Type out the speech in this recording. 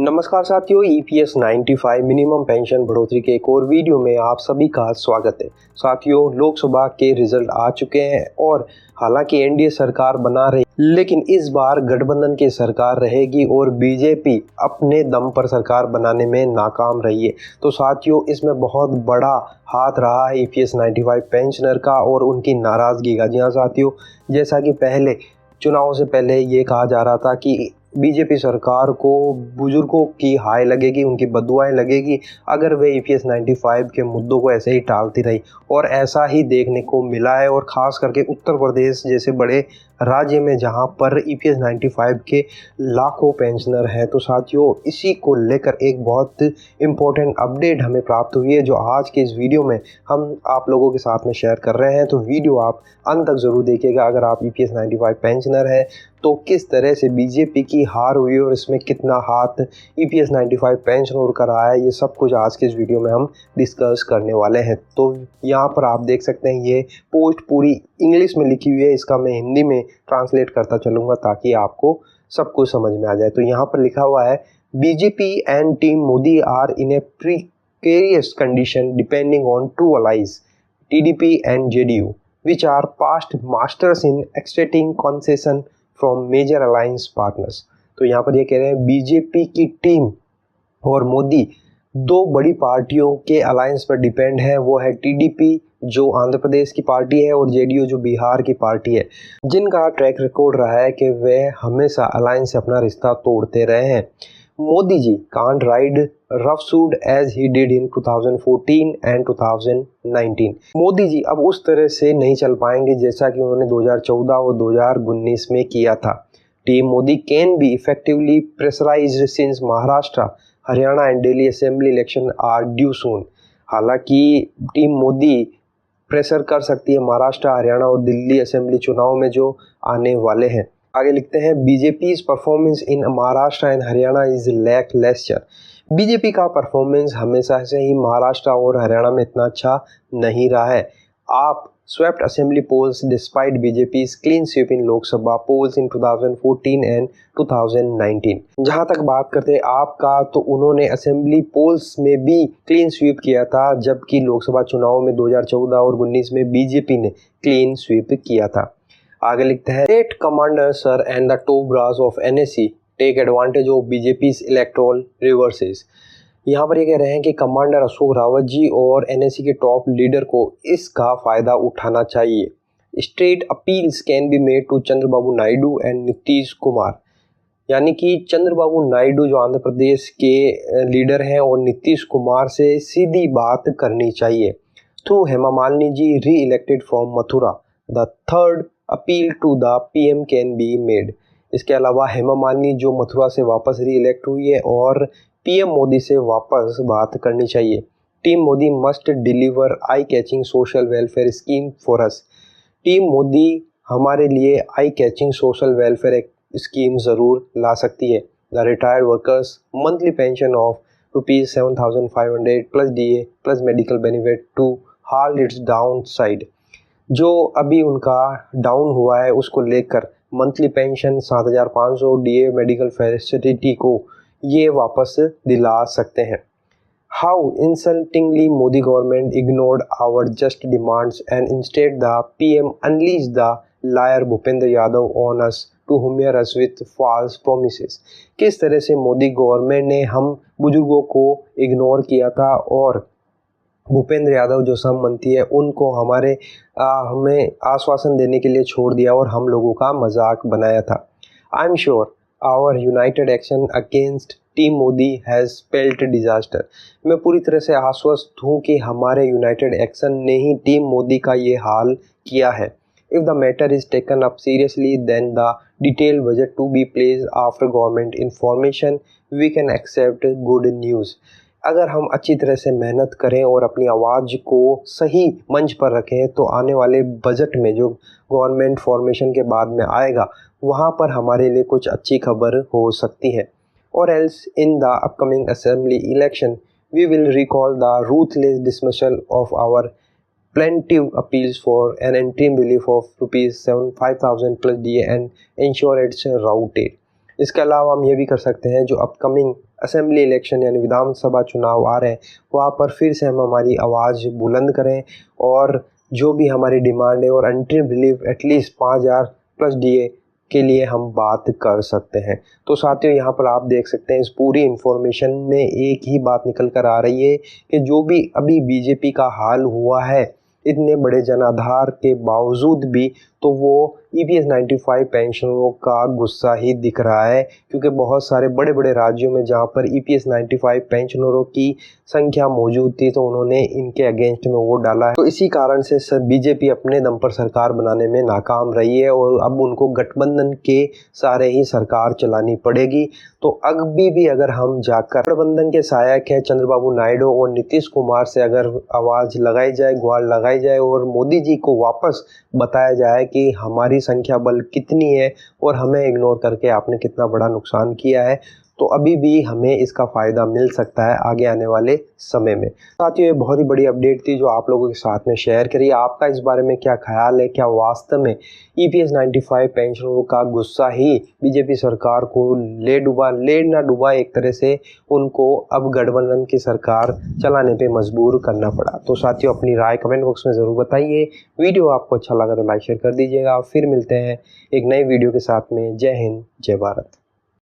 नमस्कार साथियों, EPS 95 minimum pension बढ़ोतरी के एक और वीडियो में आप सभी का स्वागत है। साथियों, लोकसभा के रिजल्ट आ चुके हैं और हालांकि एनडीए सरकार बना रही, लेकिन इस बार गठबंधन की सरकार रहेगी और बीजेपी अपने दम पर सरकार बनाने में नाकाम रही है। तो साथियों, इसमें बहुत बड़ा हाथ रहा है ईपीएस 95 पेंशनर का और उनकी नाराज़गी का। जी हाँ साथियों, जैसा कि पहले चुनाव से पहले ये कहा जा रहा था कि बीजेपी सरकार को बुजुर्गों की हाय लगेगी, उनकी बददुआएं लगेगी अगर वे ईपीएस 95 के मुद्दों को ऐसे ही टालती रही, और ऐसा ही देखने को मिला है। और ख़ास करके उत्तर प्रदेश जैसे बड़े राज्य में जहां पर ईपीएस 95 के लाखों पेंशनर हैं। तो साथियों, इसी को लेकर एक बहुत इम्पोर्टेंट अपडेट हमें प्राप्त हुई है, जो आज के इस वीडियो में हम आप लोगों के साथ में शेयर कर रहे हैं। तो वीडियो आप अंत तक ज़रूर देखिएगा। अगर आप ईपीएस 95 पेंशनर हैं तो किस तरह से बीजेपी की हार हुई और इसमें कितना हाथ ईपीएस 95 पेंशनर का रहा है, ये सब कुछ आज के इस वीडियो में हम डिस्कस करने वाले हैं। तो यहाँ पर आप देख सकते हैं, ये पोस्ट पूरी इंग्लिश में लिखी हुई है, इसका मैं हिंदी में ट्रांसलेट करता चलूँगा ताकि आपको सब कुछ समझ में आ जाए। तो यहाँ पर लिखा हुआ है, BJP and team Modi are in a precarious condition depending on two allies, TDP and JDU, which are past masters in extracting concession from major alliance partners. तो यहाँ पर ये कह रहे हैं, बीजेपी की टीम और मोदी दो बड़ी पार्टियों के अलायंस पर डिपेंड है। वो है टीडीपी जो आंध्र प्रदेश की पार्टी है और जेडीयू जो बिहार की पार्टी है, जिनका ट्रैक रिकॉर्ड रहा है कि वे हमेशा अलायंस से अपना रिश्ता तोड़ते रहे हैं। Modi ji can't ride roughshod as he did in 2014 and 2019। Modi ji अब उस तरह से नहीं चल पाएंगे जैसा कि उन्होंने 2014 और 2019 में किया था। Team Modi can be effectively pressurised since Maharashtra, Haryana and Delhi assembly election are due soon. हालांकि टीम मोदी प्रेशर कर सकती है महाराष्ट्र, हरियाणा और दिल्ली असेंबली चुनाव में जो आने वाले हैं। आगे लिखते हैं, BJP's performance in Maharashtra and Haryana is lacklustre. BJP का परफॉर्मेंस हमेशा से ही महाराष्ट्र और हरियाणा में इतना अच्छा नहीं रहा है। AAP swept assembly polls despite BJP's clean sweep in Lok Sabha polls in 2014 and 2019। जहां तक बात करते हैं आपका, तो उन्होंने असेंबली पोल्स में भी क्लीन स्वीप किया था, जबकि लोकसभा चुनाव में 2014 और 2019 में बीजेपी ने क्लीन स्वीप किया था। आगे लिखते हैं, state commanders and the top brass of NAC take advantage of BJP's electoral reverses. यहाँ पर ये कह रहे हैं कि कमांडर अशोक रावत जी और एनएसी के टॉप लीडर को इसका फ़ायदा उठाना चाहिए। Straight appeals can be made to Chandrababu Naidu and Nitish Kumar, यानी कि चंद्रबाबू नायडू जो आंध्र प्रदेश के लीडर हैं और नीतीश कुमार से सीधी बात करनी चाहिए। Through Hema Malini ji re elected from Mathura, the third appeal to the PM can be made. इसके अलावा हेमा मालिनी जो मथुरा से वापस री इलेक्ट हुई है और पीएम मोदी से वापस बात करनी चाहिए। Team Modi must deliver eye catching social welfare scheme for us. Team Modi हमारे लिए eye catching social welfare scheme ज़रूर ला सकती है। The retired workers monthly pension of ₹7,500 plus DA plus medical benefit to halt its down side. जो अभी उनका down हुआ है उसको लेकर monthly pension 7,500 DA medical facility को ये वापस दिला सकते हैं। How insultingly Modi government ignored our just demands and instead the PM unleash the liar Bhupendra Yadav on us to humiliate us with false promises। किस तरह से मोदी गवर्नमेंट ने हम बुजुर्गों को इग्नोर किया था और भूपेंद्र यादव जो सम मंत्री है उनको हमें आश्वासन देने के लिए छोड़ दिया और हम लोगों का मजाक बनाया था। I am sure our united action against team Modi has spelled disaster. मैं पूरी तरह से आश्वस्त हूँ कि हमारे यूनाइटेड एक्शन ने ही टीम मोदी का ये हाल किया है। If the matter is taken up seriously then the detail budget to be place after government information we can accept good news. अगर हम अच्छी तरह से मेहनत करें और अपनी आवाज़ को सही मंच पर रखें तो आने वाले बजट में जो गवर्नमेंट फॉर्मेशन के बाद में आएगा वहाँ पर हमारे लिए कुछ अच्छी खबर हो सकती है। और else in the upcoming assembly election we will recall the ruthless dismissal of our plaintive appeals for an interim relief of ₹5,000 plus DA and ensure it's routed. इसके अलावा हम ये भी कर सकते हैं, जो अपकमिंग असेंबली इलेक्शन यानी विधानसभा चुनाव आ रहे हैं, वहाँ पर फिर से हम हमारी आवाज़ बुलंद करें और जो भी हमारी डिमांड है और अंतरिम रिलीफ एटलीस्ट 5,000 प्लस डीए के लिए हम बात कर सकते हैं। तो साथियों, यहाँ पर आप देख सकते हैं इस पूरी इन्फॉर्मेशन में एक ही बात निकल कर आ रही है कि जो भी अभी बीजेपी का हाल हुआ है इतने बड़े जनाधार के बावजूद भी, तो वो EPS 95 पेंशनरों का गुस्सा ही दिख रहा है, क्योंकि बहुत सारे बड़े बड़े राज्यों में जहाँ पर EPS 95 पेंशनरों की संख्या मौजूद थी तो उन्होंने इनके अगेंस्ट में वोट डाला है। तो इसी कारण से बीजेपी अपने दम पर सरकार बनाने में नाकाम रही है और अब उनको गठबंधन के सारे ही सरकार चलानी पड़ेगी। तो अभी भी अगर हम जाकर गठबंधन के सहायक है चंद्रबाबू नायडू और नीतीश कुमार से अगर आवाज़ लगाई जाए, गुहार लगाई जाए और मोदी जी को वापस बताया जाए कि हमारी संख्या बल कितनी है और हमें इग्नोर करके आपने कितना बड़ा नुकसान किया है, तो अभी भी हमें इसका फ़ायदा मिल सकता है आगे आने वाले समय में। साथियों, ये बहुत ही बड़ी अपडेट थी जो आप लोगों के साथ में शेयर करी। आपका इस बारे में क्या ख्याल है? क्या वास्तव में EPS 95 पेंशनरों का गुस्सा ही बीजेपी सरकार को ले ना डूबा, एक तरह से उनको अब गठबंधन की सरकार चलाने पे मजबूर करना पड़ा? तो साथियों, अपनी राय कमेंट बॉक्स में ज़रूर बताइए। वीडियो आपको अच्छा लगा तो लाइक शेयर कर दीजिएगा। फिर मिलते हैं एक नई वीडियो के साथ में। जय हिंद, जय भारत।